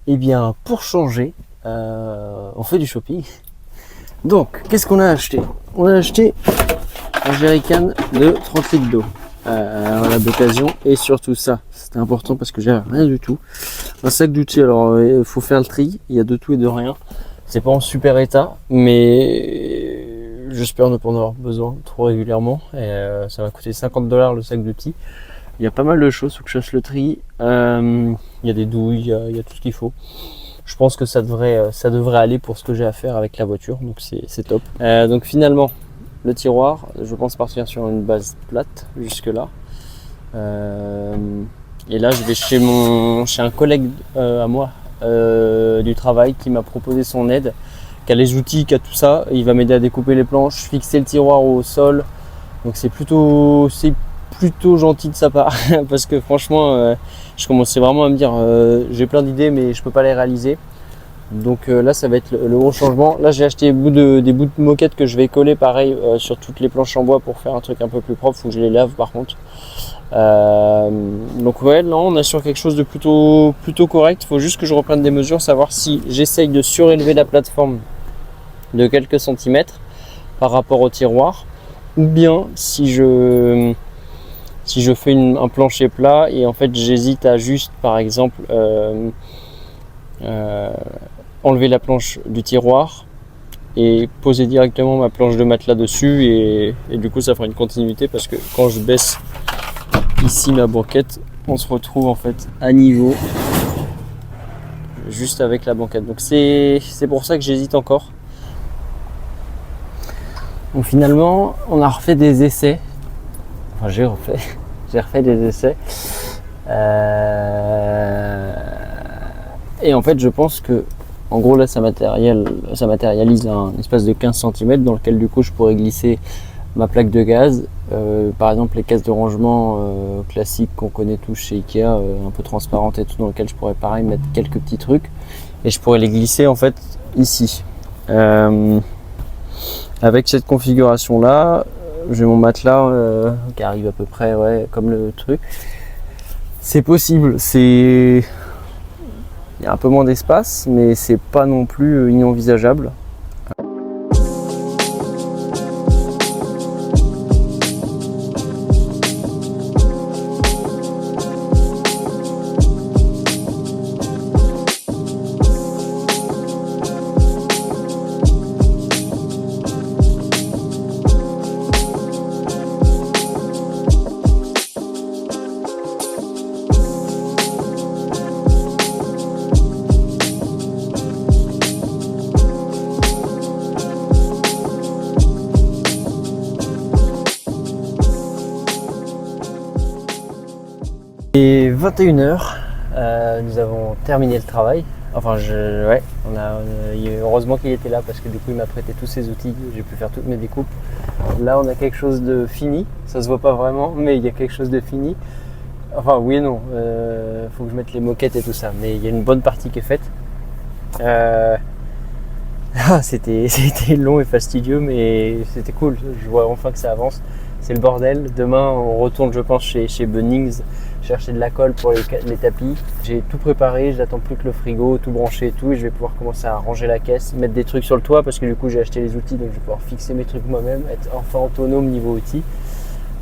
Eh bien, pour changer, on fait du shopping. Donc, qu'est-ce qu'on a acheté? On a acheté un jerrycan de 30 litres d'eau voilà, d'occasion. Et surtout ça, c'était important parce que j'ai rien du tout. Un sac d'outils, alors il faut faire le tri, il y a de tout et de rien. C'est pas en super état, mais j'espère ne pas en avoir besoin trop régulièrement. Et ça va coûter 50$ le sac d'outils. Il y a pas mal de choses, faut que je fasse le tri. Il y a des douilles, il y a tout ce qu'il faut. Je pense que ça devrait aller pour ce que j'ai à faire avec la voiture, donc c'est top. Donc finalement, le tiroir, je pense partir sur une base plate jusque là. Et là, je vais chez un collègue à moi du travail qui m'a proposé son aide, qui a les outils, qui a tout ça. Il va m'aider à découper les planches, fixer le tiroir au sol. Donc c'est plutôt gentil de sa part parce que franchement, je commençais vraiment à me dire j'ai plein d'idées mais je peux pas les réaliser. Donc là, ça va être le gros changement. Là, j'ai acheté des bouts de moquette que je vais coller pareil sur toutes les planches en bois pour faire un truc un peu plus propre. Faut que je les lave par contre. Donc ouais, là on est sur quelque chose de plutôt correct. Il faut juste que je reprenne des mesures, savoir si j'essaye de surélever la plateforme de quelques centimètres par rapport au tiroir, ou bien si je fais un plancher plat et en fait j'hésite à juste par exemple enlever la planche du tiroir et poser directement ma planche de matelas dessus et du coup ça fera une continuité parce que quand je baisse ici ma banquette, on se retrouve en fait à niveau juste avec la banquette. Donc c'est pour ça que j'hésite encore. Donc finalement, on a refait des essais. Enfin, j'ai refait des essais. Et en fait, je pense que, en gros, là, ça matérialise un espace de 15 cm dans lequel du coup je pourrais glisser ma plaque de gaz, par exemple les caisses de rangement classiques qu'on connaît tous chez Ikea, un peu transparentes et tout, dans lesquelles je pourrais pareil mettre quelques petits trucs et je pourrais les glisser en fait ici. Avec cette configuration là, j'ai mon matelas qui arrive à peu près comme le truc. C'est possible, il y a un peu moins d'espace, mais c'est pas non plus inenvisageable. Et 21h, nous avons terminé le travail. Enfin, heureusement qu'il était là parce que du coup il m'a prêté tous ses outils, j'ai pu faire toutes mes découpes. Là on a quelque chose de fini, ça se voit pas vraiment, mais il y a quelque chose de fini. Enfin oui et non, faut que je mette les moquettes et tout ça, mais il y a une bonne partie qui est faite. C'était long et fastidieux, mais c'était cool, je vois enfin que ça avance. C'est le bordel. Demain on retourne je pense chez Bunnings chercher de la colle pour les tapis. J'ai tout préparé, j'attends plus que le frigo, tout branché et tout, et je vais pouvoir commencer à ranger la caisse, mettre des trucs sur le toit parce que du coup j'ai acheté les outils, donc je vais pouvoir fixer mes trucs moi-même, être enfin autonome niveau outils.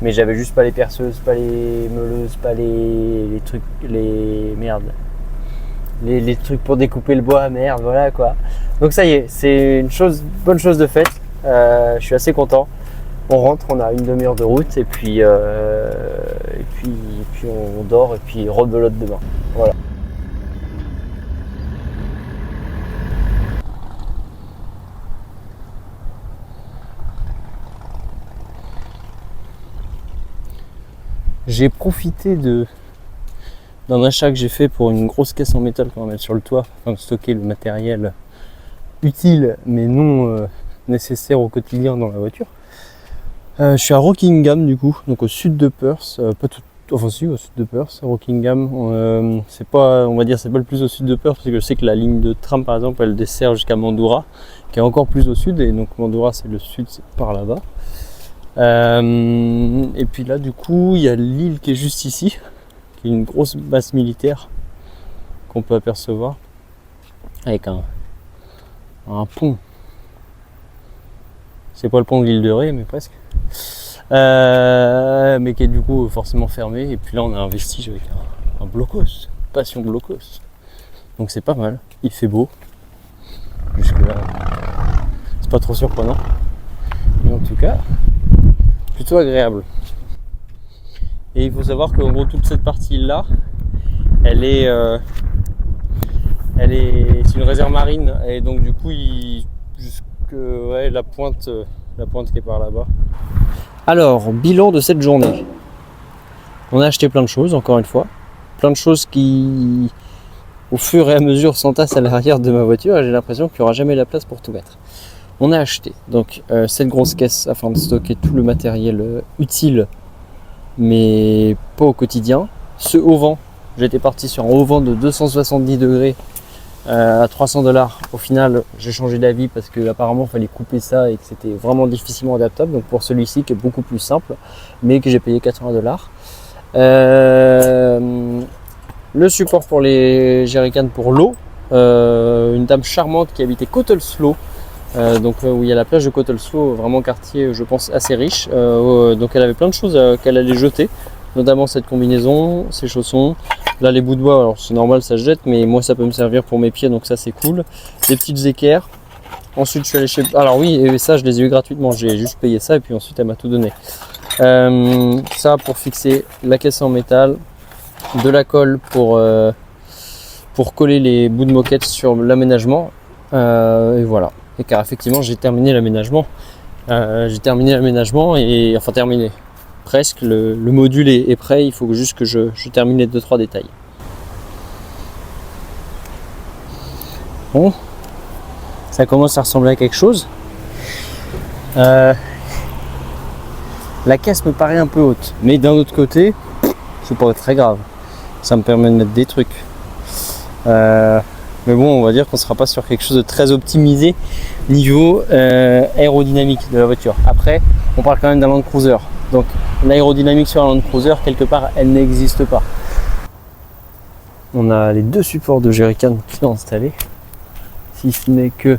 Mais j'avais juste pas les perceuses, pas les meuleuses, pas les trucs, les trucs pour découper le bois, merde, voilà quoi. Donc ça y est, c'est une bonne chose de faite. Je suis assez content. On rentre, on a une demi-heure de route et puis on dort et puis rebelote demain. Voilà. J'ai profité d'un achat que j'ai fait pour une grosse caisse en métal qu'on va mettre sur le toit afin de stocker le matériel utile mais non nécessaire au quotidien dans la voiture. Je suis à Rockingham du coup, donc au sud de Perth, au sud de Perth, Rockingham. C'est pas le plus au sud de Perth parce que je sais que la ligne de tram par exemple elle dessert jusqu'à Mandurah, qui est encore plus au sud, et donc Mandurah c'est le sud, c'est par là-bas. Et puis là du coup il y a l'île qui est juste ici, qui est une grosse base militaire qu'on peut apercevoir. avec un pont. C'est pas le pont de l'île de Ré, mais presque. Mais qui est du coup forcément fermé. Et puis là, on a un vestige avec un blocos, passion blocos. Donc c'est pas mal. Il fait beau. Jusque là, c'est pas trop surprenant. Mais en tout cas, plutôt agréable. Et il faut savoir qu'en gros, toute cette partie-là, c'est une réserve marine. Et donc du coup, la pointe qui est par là-bas. Alors, bilan de cette journée. On a acheté plein de choses, encore une fois. Plein de choses qui, au fur et à mesure, s'entassent à l'arrière de ma voiture. Et j'ai l'impression qu'il n'y aura jamais la place pour tout mettre. On a acheté donc cette grosse caisse afin de stocker tout le matériel utile, mais pas au quotidien. Ce haut vent, j'étais parti sur un haut vent de 270 degrés à 300$. Au final, j'ai changé d'avis parce que apparemment il fallait couper ça et que c'était vraiment difficilement adaptable. Donc pour celui-ci qui est beaucoup plus simple, mais que j'ai payé 80$. Le support pour les jerrycans pour l'eau, une dame charmante qui habitait Cottelsloe. Où il y a la plage de Cottelsloe, vraiment quartier je pense assez riche. Donc elle avait plein de choses qu'elle allait jeter, notamment cette combinaison, ces chaussons. Là les bouts de bois, alors c'est normal ça se jette, mais moi ça peut me servir pour mes pieds, donc ça c'est cool. Des petites équerres. Ensuite je suis allé chez... Alors oui, et ça je les ai eu gratuitement, j'ai juste payé ça et puis ensuite elle m'a tout donné. Ça pour fixer la caisse en métal, de la colle pour coller les bouts de moquette sur l'aménagement. Et voilà. Et car effectivement j'ai terminé l'aménagement. Et enfin terminé. Presque, le module est prêt, il faut juste que je termine les 2-3 détails. Bon, ça commence à ressembler à quelque chose. La caisse me paraît un peu haute, mais d'un autre côté, c'est pas très grave. Ça me permet de mettre des trucs. Mais bon, on va dire qu'on ne sera pas sur quelque chose de très optimisé niveau aérodynamique de la voiture. Après, on parle quand même d'un Land Cruiser. Donc l'aérodynamique sur un Land Cruiser, quelque part, elle n'existe pas. On a les deux supports de jerrycan qui sont installés. Si ce n'est que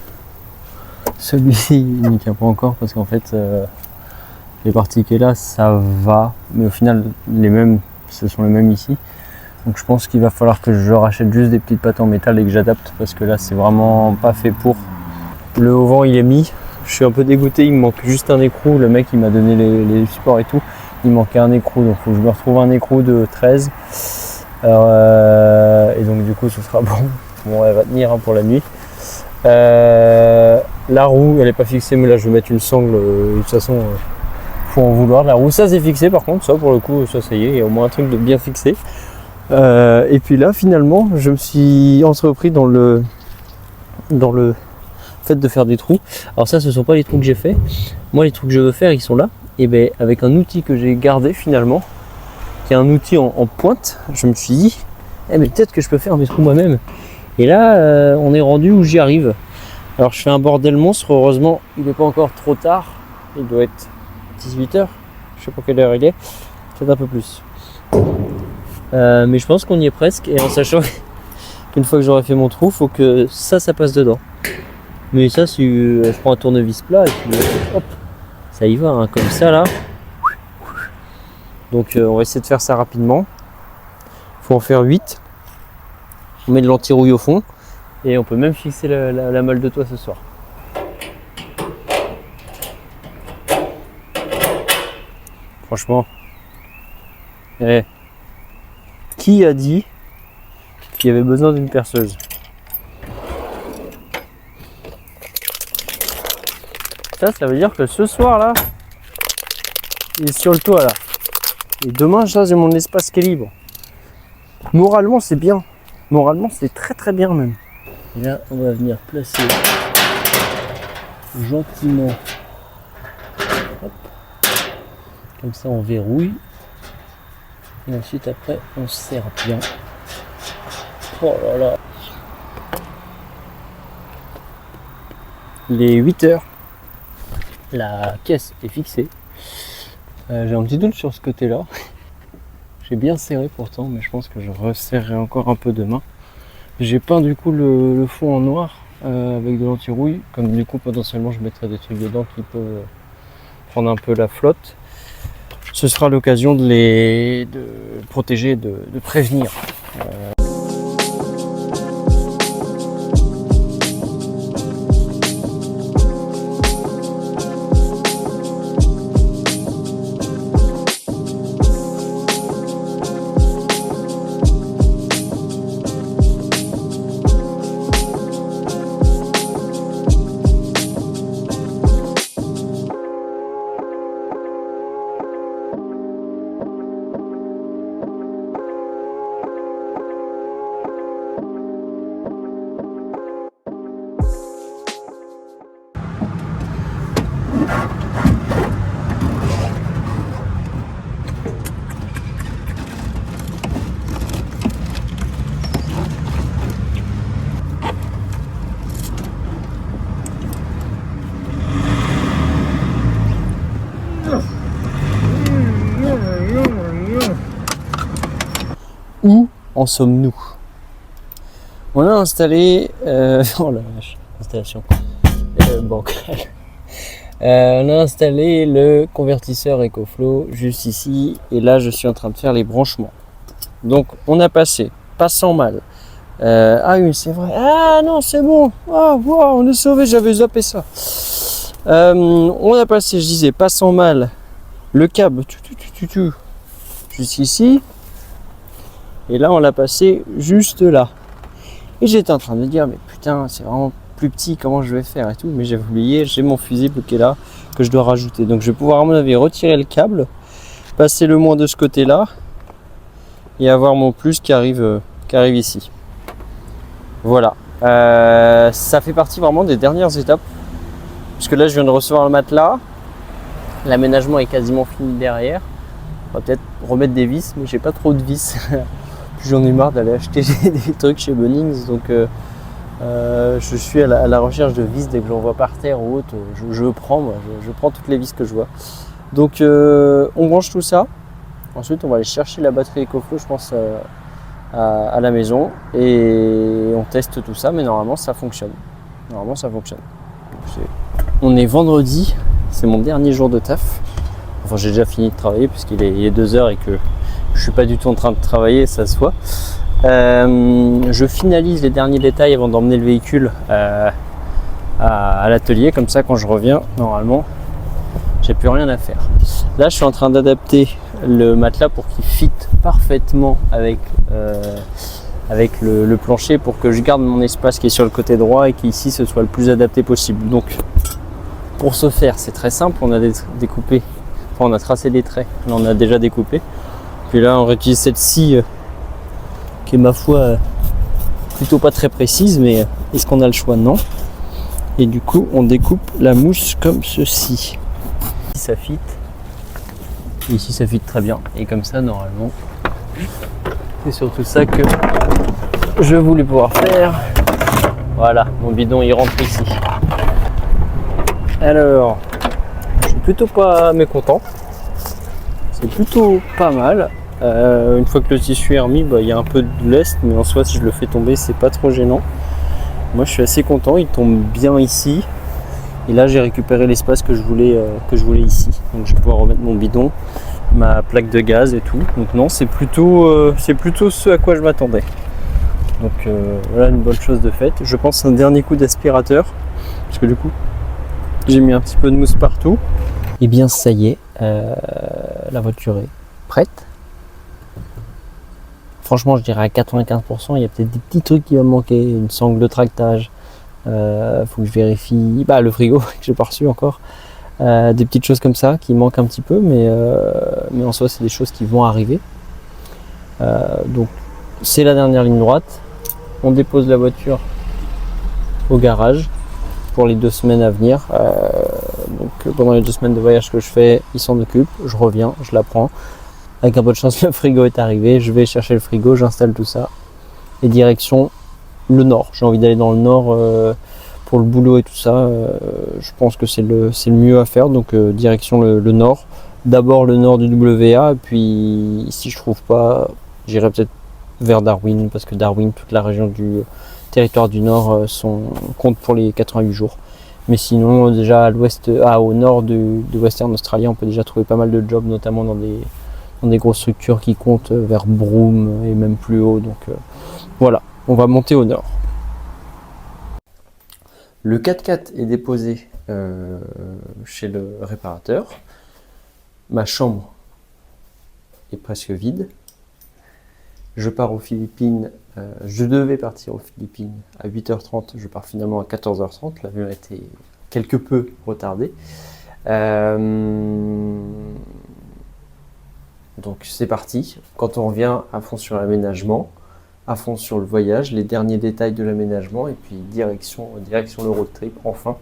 celui-ci, il n'y tient pas encore parce qu'en fait, les parties qui est là, ça va. Mais au final, ce sont les mêmes ici. Donc je pense qu'il va falloir que je rachète juste des petites pattes en métal et que j'adapte parce que là c'est vraiment pas fait pour. Le haut vent il est mis, je suis un peu dégoûté, il me manque juste un écrou, le mec il m'a donné les supports et tout, il manquait un écrou donc il faut que je me retrouve un écrou de 13. Et donc du coup ce sera bon elle va tenir hein, pour la nuit. La roue elle est pas fixée mais là je vais mettre une sangle, de toute façon faut en vouloir. La roue ça c'est fixé par contre, ça pour le coup ça y est, il y a au moins un truc de bien fixé. Et puis là finalement je me suis entrepris dans le fait de faire des trous. Alors ça ce sont pas les trous que j'ai fait, moi les trous que je veux faire ils sont là, et ben avec un outil que j'ai gardé finalement, qui est un outil en pointe, je me suis dit mais peut-être que je peux faire mes trous moi-même. Et là on est rendu où j'y arrive. Alors je fais un bordel monstre, heureusement il n'est pas encore trop tard, il doit être 18h, je sais pas quelle heure il est, peut-être un peu plus. Mais je pense qu'on y est presque, et en sachant qu'une fois que j'aurai fait mon trou, faut que ça passe dedans. Mais ça, si je prends un tournevis plat et puis hop, ça y va, hein, comme ça là. Donc on va essayer de faire ça rapidement. Il faut en faire 8. On met de l'anti-rouille au fond et on peut même fixer la malle de toit ce soir. Franchement, qui a dit qu'il y avait besoin d'une perceuse? Ça veut dire que ce soir là, il est sur le toit là. Et demain, j'ai mon espace qui est libre. Moralement, c'est bien. Moralement, c'est très très bien même. Et là, on va venir placer gentiment. Hop. Comme ça, on verrouille. Et ensuite, après, on serre bien. Oh là là. Les 8 heures. La caisse est fixée. J'ai un petit doute sur ce côté-là. J'ai bien serré pourtant, mais je pense que je resserrerai encore un peu demain. J'ai peint du coup le fond en noir avec de l'anti-rouille, comme du coup potentiellement je mettrai des trucs dedans qui peuvent prendre un peu la flotte. Ce sera l'occasion de les protéger, de prévenir. Où en sommes-nous? On a installé... oh la vache, installation bancale. On a installé le convertisseur EcoFlow juste ici. Et là, je suis en train de faire les branchements. Donc, on a passé, pas sans mal. Ah oui, c'est vrai. Ah non, c'est bon. Ah, wow, on est sauvé, j'avais zappé ça. On a passé, je disais, pas sans mal, le câble jusqu'ici. Et là, on l'a passé juste là. Et j'étais en train de me dire, mais putain, c'est vraiment plus petit, comment je vais faire et tout. Mais j'avais oublié, j'ai mon fusible qui est là, que je dois rajouter. Donc je vais pouvoir, à mon avis, retirer le câble, passer le moins de ce côté-là, et avoir mon plus qui arrive ici. Voilà. Ça fait partie vraiment des dernières étapes. Parce que là, je viens de recevoir le matelas. L'aménagement est quasiment fini derrière. On va peut-être remettre des vis, mais j'ai pas trop de vis. J'en ai marre d'aller acheter des trucs chez Bunnings, donc je suis à la recherche de vis. Dès que j'en vois par terre ou autre, je prends toutes les vis que je vois. Donc on branche tout ça. Ensuite on va aller chercher la batterie EcoFlow, je pense, à la maison, et on teste tout ça, mais normalement ça fonctionne. Donc, on est vendredi, c'est mon dernier jour de taf. Enfin, j'ai déjà fini de travailler puisqu'il est 2h et que je suis pas du tout en train de travailler, ça se voit. Je finalise les derniers détails avant d'emmener le véhicule à l'atelier, comme ça quand je reviens, normalement, j'ai plus rien à faire. Là, je suis en train d'adapter le matelas pour qu'il fitte parfaitement avec le plancher, pour que je garde mon espace qui est sur le côté droit et qu'ici ce soit le plus adapté possible. Donc, pour ce faire, c'est très simple, on a découpé. Enfin, on a tracé des traits, là on a déjà découpé. Puis là on réutilise cette scie qui est, ma foi, plutôt pas très précise, mais est-ce qu'on a le choix? Non. Et du coup on découpe la mousse comme ceci. Ici ça fit. Ici ça fit très bien. Et comme ça normalement, c'est surtout ça que je voulais pouvoir faire. Voilà, mon bidon il rentre ici. Alors, je suis plutôt pas mécontent. C'est plutôt pas mal. Une fois que le tissu est remis, il y a un peu de lest, mais en soi, si je le fais tomber, c'est pas trop gênant. Moi, je suis assez content. Il tombe bien ici. Et là, j'ai récupéré l'espace que je voulais ici. Donc, je vais pouvoir remettre mon bidon, ma plaque de gaz et tout. Donc, non, c'est plutôt ce à quoi je m'attendais. Donc, voilà une bonne chose de faite. Je pense un dernier coup d'aspirateur, parce que du coup, j'ai mis un petit peu de mousse partout. Et bien, ça y est, la voiture est prête. Franchement, je dirais à 95%, il y a peut-être des petits trucs qui vont me manquer, une sangle de tractage. Faut que je vérifie le frigo que j'ai pas reçu encore. Des petites choses comme ça qui manquent un petit peu, mais en soi, c'est des choses qui vont arriver. Donc, c'est la dernière ligne droite. On dépose la voiture au garage pour les 2 semaines à venir. Donc pendant les 2 semaines de voyage que je fais, il s'en occupe, je reviens, je la prends. Avec un peu de chance, le frigo est arrivé, je vais chercher le frigo, j'installe tout ça. Et direction le nord. J'ai envie d'aller dans le nord pour le boulot et tout ça. Je pense que c'est le mieux à faire, donc direction le nord. D'abord le nord du WA, et puis si je trouve pas, j'irai peut-être vers Darwin, parce que Darwin, toute la région du territoire du Nord compte pour les 88 jours. Mais sinon, déjà à l'ouest, au nord de Western Australia, on peut déjà trouver pas mal de jobs, notamment dans des grosses structures qui comptent vers Broome et même plus haut. Donc voilà, on va monter au nord. Le 4x4 est déposé chez le réparateur. Ma chambre est presque vide. Je pars aux Philippines. Je devais partir aux Philippines à 8h30. Je pars finalement à 14h30. L'avion a été quelque peu retardé. Donc c'est parti. Quand on revient, à fond sur l'aménagement, à fond sur le voyage, les derniers détails de l'aménagement et puis direction le road trip enfin.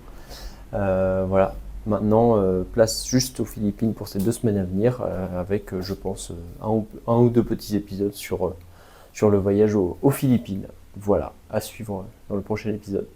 Voilà. Maintenant, place juste aux Philippines pour ces 2 semaines à venir, avec, je pense, un ou deux petits épisodes sur le voyage aux Philippines. Voilà, à suivre dans le prochain épisode.